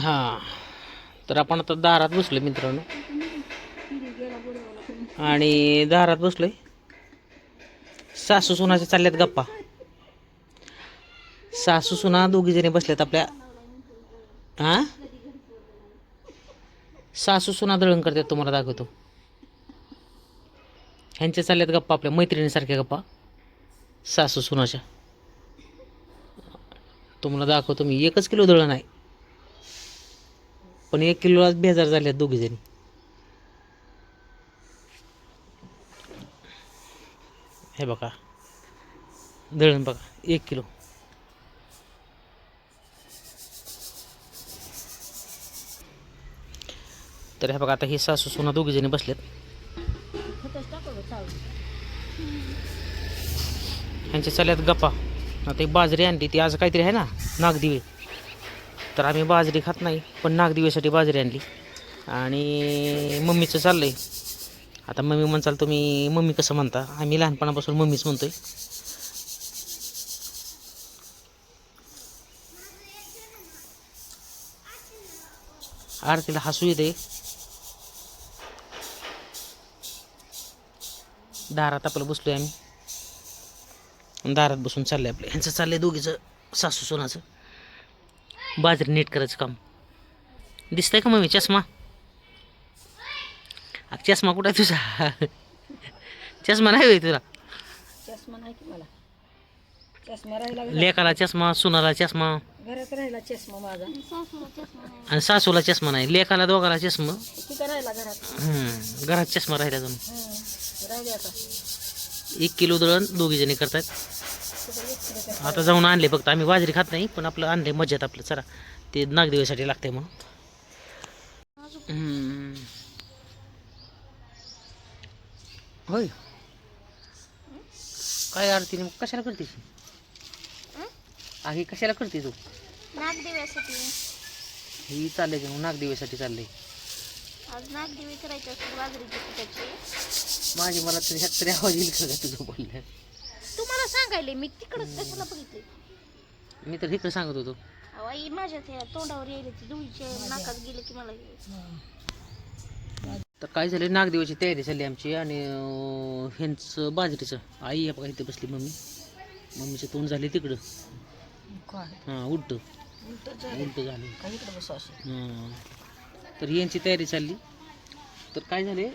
हां, तर आपण आता दारात बसलो मित्रांनो आणि दारात बसलोय. सासू सुनाच्या चालल्यात गप्पा. सासू सुना दोघी जणी बसल्यात आपल्या. हां, सासू सुना दळण करतात, तुम्हाला दाखवतो. ह्यांच्या चालल्यात गप्पा, आपल्या मैत्रिणीसारख्या गप्पा सासू सुनाच्या. तुम्हाला दाखवतो मी. 1 किलो दळण आहे, पण 1 किलोलाच बेजार झाल्यात दोघी जणी. हे बघा दळण बघा, 1 किलो. तर हे बघा, आता ही सासू सुना दोघी जणी बसल्यात. ह्यांच्या चालल्यात गप्पा. आता एक बाजरी आणली, ती आज काहीतरी आहे ना, नागदिवे. तर आम्ही बाजरी खात नाही, पण नागदिवेसाठी बाजरी आणली. आणि मम्मीचं चाललंय आता. मम्मी म्हणचाल तुम्ही मम्मी कसं म्हणता, आम्ही लहानपणापासून मम्मीच म्हणतोय. आरतीला हसू येते. दारात आपलं बसलोय आम्ही, दारात बसून चाललंय आपलं. ह्यांचं चाललंय दोघीचं, सासू सोनाचं बाजरी नीट करायचं काम. दिसतंय का मम्मी चष्मा? चष्मा कुठं आहे तुझा? चष्मा नाही होय तुला? चष्मा नाही की मला. चष्मा राहिला लेकाला चष्मा, सुनाला चष्मा, घरात राहिला चष्मा माझा. आणि सासूला चष्मा नाही. लेकाला दोघाला चष्मा. तिथं राहिला घरात. घरात चष्मा राहिला जाऊन. राहिले आता 1 किलो दळण दोघी जणी करतात. आता जाऊन आणले. फक्त आम्ही बाजरी खात नाही, पण आपलं आणले मजेत आपलं. चला, ते नागदेवीसाठी लागतंय म्हणून. होय, काय आरती कशाला करते? आहे कशाला करते तू? नागदेवासाठी. ही चाललंय की नागदेवीसाठी चाललंय. आज नागदेवी करायची असते बाजरीची पिठाची. माझी मला तरी ह्यात तरी आवाज येईल का तुझं बोललं? तुम्हाला सांगायले मी तिकडच कशाला बघितले. मी तर इकडे सांगत होतो. आई माझ्या त्या तोंडावर यायला ती धुळीच्या नाकात गेले की मला तर काय झालं, नागदेवाची तयारी झाली आमची. आणि ह्यांचं बाजरीचं. आई हे बघा इथे बसली मम्मी. मम्मीचं तोंड झाले तिकडं. हां, उलट झालं. हां, तर यांची तयारी चालली. तर काय झाले,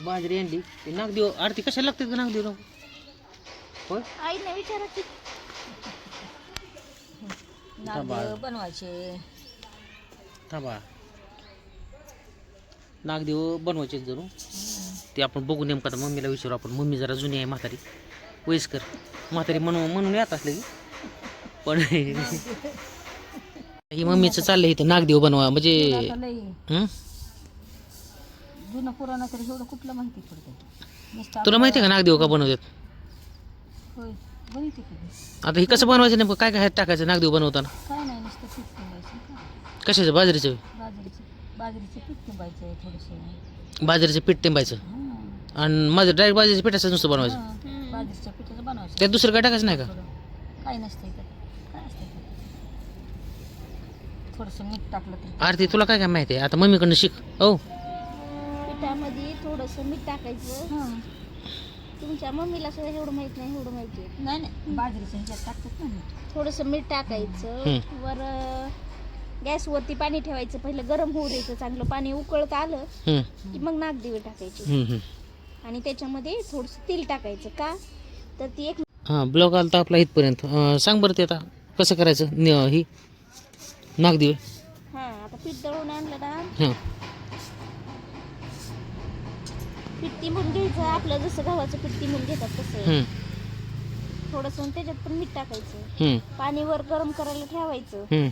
बाजरी आणली. ते नागदेव आरती कशाला लागते का नागदेव? होय, आईने विचारा की नागदेव बनवायचे. थांबा, नागदेव बनवायचे जरूर. ते आपण बघू नेमकं. आता मम्मीला विचारू आपण. मम्मी जरा जुनी आहे, म्हातारी वयस्कर म्हातारी म्हणून येत असले की. पण ही मम्मीचं चाललंय इथं नागदेव बनवा म्हणजे. जुनं पुराणा तरी एवढं कुठलं माहिती पडतं. तुला माहिती आहे का नागदेव का बनवतात? होय, बघितली की. आता हे कसं बनवायचं नेमकं? काय काय टाकायचं नागदेव बनवताना? काय नाही, नुसतं पीठ तिंबायचं. कशाचं? बाजरीचं? बाजरीचं पीठ तिंबायचं थोडंसं. बाजरीचं पीठ टिंबायचं. आणि माझं डायरेक्ट बाजरीच्या पिठाचं नुसतं बनवायचं? बाजरीच्या पिठाचं बनवायचं. त्यात दुसरं काय टाकायचं नाही का? काही नसतं इथं. काय असतं थोडंसं मीठ टाकलं तरी. आरती तुला काय काय माहिती आहे? आता मम्मीकडनं शिक. हो, पिठामध्ये थोडंसं मीठ टाकायचं. तुमच्या मम्मीला सुद्धा एवढं माहित नाही, एवढं माहिती आहे. नाही बाजरीच्या ह्याच्यात टाकतात ना मीठ. थोडंसं मीठ टाकायचं. वर गॅसवरती पाणी ठेवायचं. पहिलं गरम होऊ द्यायचं चांगलं. पाणी उकळत आलं की मग नागदेवी टाकायची. आणि त्याच्यामध्ये थोडंसं तेल टाकायचं. का तर ती एक. हां, ब्लॉग आला तर आपला इथपर्यंत. सांग बरं ते आता कसं करायचं ही नागदेव? हां, आता पीठ दळून आणलं ना, हां, पीठ तिंबून घ्यायचं. आपलं जसं गव्हाचं पीठ तिंबून घेतात तसं. थोडंसं त्याच्यात पण मीठ टाकायचं. पाणी वर गरम करायला ठेवायचं.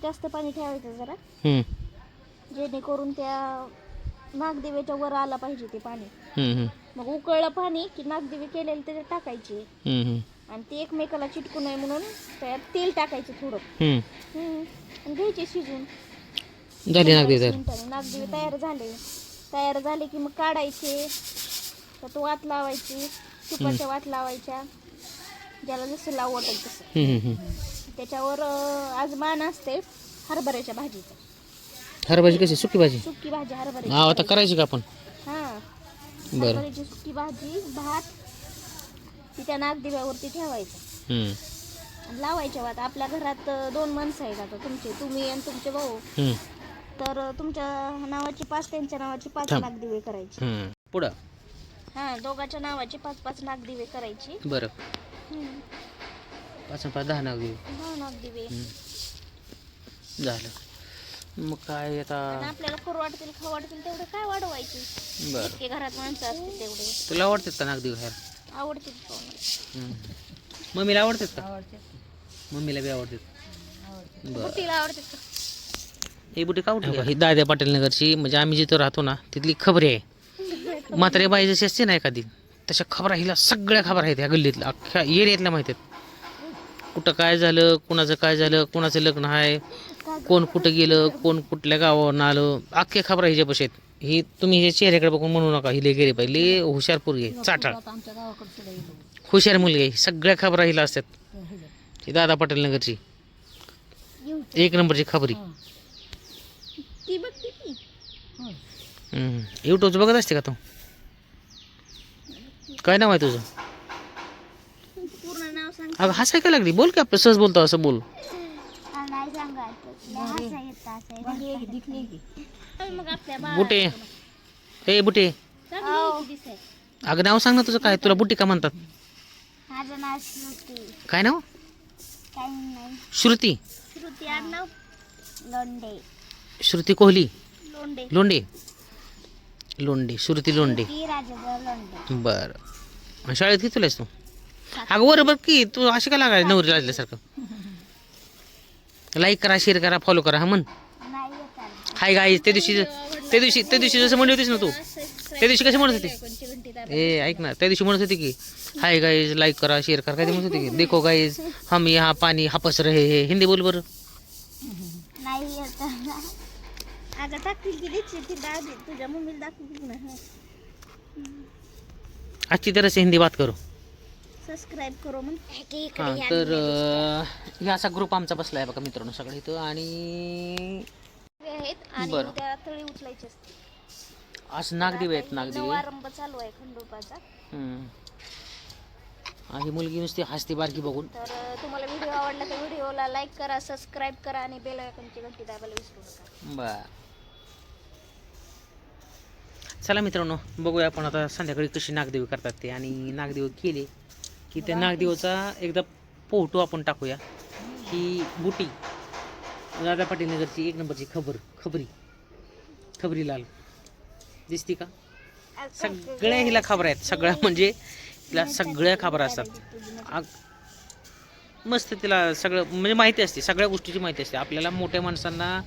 जास्त पाणी ठेवायचं जरा, जेणेकरून त्या नागदेवीच्या वर आला पाहिजे ते पाणी. मग उकळलं पाणी की नागदेवी केलेलं त्याच्यात टाकायची. आणि ते एकमेकाला चिटकू नये म्हणून त्यात तेल टाकायचं थोडं. आणि घ्यायचे शिजून. नागदेवी तयार झाले की मग काढायचे. त्यात वात लावायची. तुपाच्या वात लावायच्या, ज्याला जसं लावू वाटेल तसं. त्याच्यावर आजमान असते. हरभऱ्याच्या भाजीचं. हरभाजी कशी सुकी भाजी? सुकी भाजी हरभऱ्याची. हा आता करायची का आपण? हा बरं. हरभऱ्याची सुकी भाजी, भात ती त्या नागदिव्यावरती ठेवायचं हम्म. आणि लावायच्या वात. आपल्या घरात 2 माणसं आहेत आता, तुम्ही आणि तुमचे भाऊ. हम्म. तर तुमच्या नावाची 5, त्यांच्या नावाची 5 थांब. नागदिवे करायचे. हम्म. पुढं. हा दोघांच्या नावाची 5-5 नागदिवे करायची. बरं. हम्म. 5 आणि 5 10 नागदिवे. 10 नागदिवे. झालं. मग काय आता आणि आपल्याला करू वाटतील, खाऊ वाटतील तेवढे काय वाढवायचे. बरं. इतके घरात माणसं असतील तेवढे. तुला आवडतात का नागदिवे खायला? आवडतील कोणाला. मम्मीला आवडतात का? आवडते मम्मीला बी आवडतात. बरं. बुट्टीला आवडतात का? हे बुटी का उठली? ही दाद्या पाटील नगरची, म्हणजे आम्ही जिथं राहतो ना तिथली खबरी आहे. म्हातारे बाई जशी असते ना एखादी, तशा खबरा हिला सगळ्या खबरा आहेत ह्या गल्लीतल्या, अख्ख्या एरियातल्या माहिती आहेत. कुठं काय झालं, कुणाचं काय झालं, कुणाचं लग्न आहे, कोण कुठं गेलं, कोण कुठल्या गावावरून आलं, अख्ख्या खबरा हिच्यापाशी आहेत. ही तुम्ही हे चेहऱ्याकडे बघून म्हणू नका हिले गेले पाहिजे, हुशार पोरगी आहे, चाटाळ आमच्या गावाकडे सुद्धा येतो हुशार मुलगी आहे. सगळ्या खबरा हिला असतात. ही दादा पाटील नगरची 1 नंबरची खबरी. ती बघते की. युट्यूबचं बघत असते का तू? काय नाव आहे तुझं? पूर्ण नाव सांग. अगं हसाय का लागली? बोल की, आपलं सहज बोलतो असं बोल. नाही सांगायचं. दिखली की मग आपल्या बुटे, ए बुटे, अगं नाव सांग ना तुझं. काय तुला बुटी का म्हणतात? माझं नाव श्रुती. काय नाव? काही नाही. श्रुती? श्रुती आडनाव लोंढे. श्रुती कोहली लोंढे. लोंढे. लोंढे, श्रुती लोंढे. ती राजेंद्र लोंढे. बरं. शाळेत किती तुलास तू? अगं बरोबर की, तू अशी का लागायला नवरी लागल्यासारखं? लाईक करा, शेअर करा, फॉलो करा. हा म्हण. नाही येत. Hi guys. त्या दिवशी जसं म्हणत होतीस ना तू, त्या दिवशी कशी म्हणत होती? ए ऐक ना, त्या दिवशी म्हणत होती की हाय गाईज, लाईक करा, शेअर करा. काय ते म्हणत होती की देखो गाईज हम यहाँ पानी हपस रहे है. हिंदी बोल बरं. नाही येत. अगं टाकतील की दिसते ती दादी, तुझ्या मम्मीला दाखवतील ना. अच्छी तरह से हिंदी बात करो. सबस्क्राईब करो मग. हां, तर हे असा ग्रुप आमचा बसला आहे बघा मित्रांनो सगळे इथं. आणि आहेत आणि बरं. त्या तळी उचलायची असते. असं नागदिवे आहेत, नागदिवे. नवारंभ चालू आहे खंडोबाचा. आणि मुलगी नुसती हसती बारकी बघून. तर तुम्हाला व्हिडिओ आवडला तर व्हिडिओला लाईक करा, सबस्क्राईब करा आणि बेल आयकॉनची घंटी दाबायला विसरू नका. बर, चला मित्रांनो बघूया आपण आता संध्याकाळी कशी नागदेवी करतात ते. आणि नागदेवी केले की त्या नागदेवीचा एकदा फोटो आपण टाकूया. ही बुटी दादा पाटील नगरची 1 नंबरची खबरी लाल दिसती का? सगळ्या हिला खबरा आहेत, सगळ्या म्हणजे तिला सगळ्या खबरा असतात. मस्त तिला सगळं म्हणजे माहिती असते, सगळ्या गोष्टीची माहिती असते. आपल्याला मोठ्या माणसांना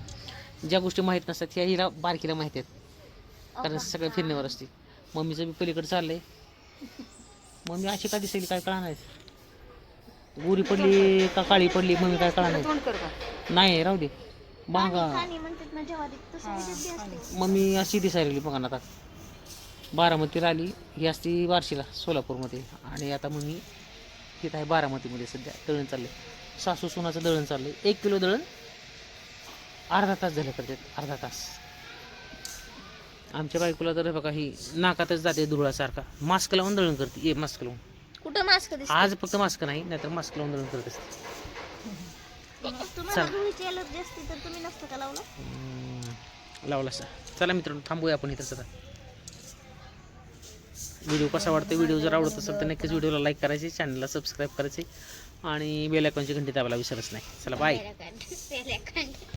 ज्या गोष्टी माहीत नसतात ह्या हिला बारकीला माहिती आहेत, कारण सगळं फिरण्यावर असते. मम्मीचं बी पलीकडे चाललंय. मम्मी अशी का दिसेल काय कळणार नाही. गोरी पडली का काळी पडली मम्मी काय कळणार नाही. नाही राहू दे बांगा. मम्मी अशी दिसायला बघा ना. आता बारामतीला आली, ही असती बार्शीला सोलापूरमध्ये. आणि आता मम्मी तिथं आहे बारामतीमध्ये सध्या. दळण चाललंय, सासू सुनाचं दळण चाललंय. 1 किलो दळण अर्धा तास झालं करतात, अर्धा तास. आमच्या बायकोला तर बघा ही नाकातच जाते धुळासारखा. मास्क लावून दळण करते. मास्क लावून. कुठं मास्क दिसतो? आज फक्त मास्क नाही, नाहीतर मास्क लावून दळण करत असते. तुम्हाला धुळीची एलर्जी असते तर तुम्ही नसतं का लावला? लावला सर. चला मित्रांनो थांबूया आपण इथं. सध्या व्हिडिओ कसा वाटतो, व्हिडिओ जर आवडत असेल तर नक्कीच व्हिडिओला लाईक करायचे, चॅनलला सबस्क्राईब करायचे आणि बेल आयकॉनची घंटी दाबायला विसरच नाही. चला बाय.